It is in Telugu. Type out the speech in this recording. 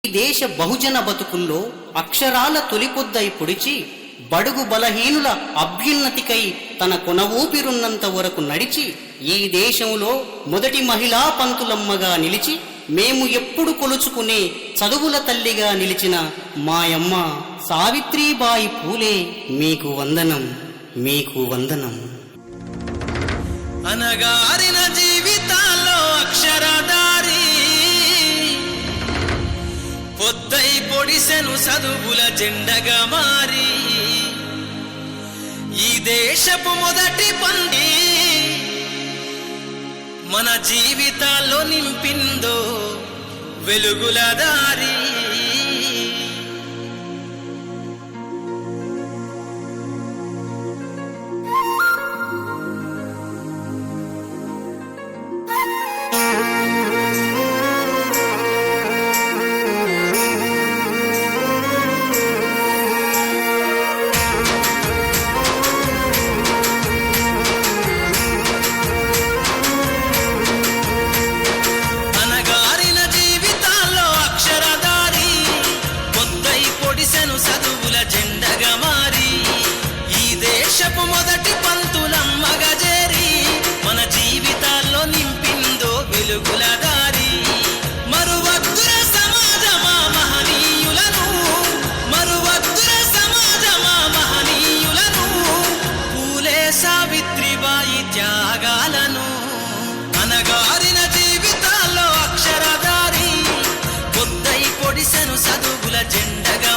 ఈ దేశ బహుజన బతుకుల్లో అక్షరాల తొలిపొద్దై పొడిచి బడుగు బలహీనుల అభ్యున్నతికై తన కొన ఊపిరున్నంత వరకు నడిచి ఈ దేశంలో మొదటి మహిళా పంతులమ్మగా నిలిచి మేము ఎప్పుడు కొలుచుకునే చదువుల తల్లిగా నిలిచిన మాయమ్మ సావిత్రీబాయి పూలే మీకు వందనం, మీకు వందనం. అనగారిన జీవితాల్లో అక్షరదారి పొద్దై పొడిసెను చదువుల జెండగా మారి ఈ దేశపు మొదటి పండి మన జీవితాల్లో నింపిందో వెలుగుల దారి. దేశపు మొదటి పంతులమ్మగా చేరి మన జీవితాల్లో నింపిందో వెలుగుల దారి. మరువద్దుర సమాజమా మహనీయులను, మరువద్దుర సమాజమా మహనీయులను, పూలే సావిత్రిబాయి త్యాగాలను. అనగారిన జీవితాల్లో అక్షరదారి పొద్దై పొడిసెను చదువుల జెండగా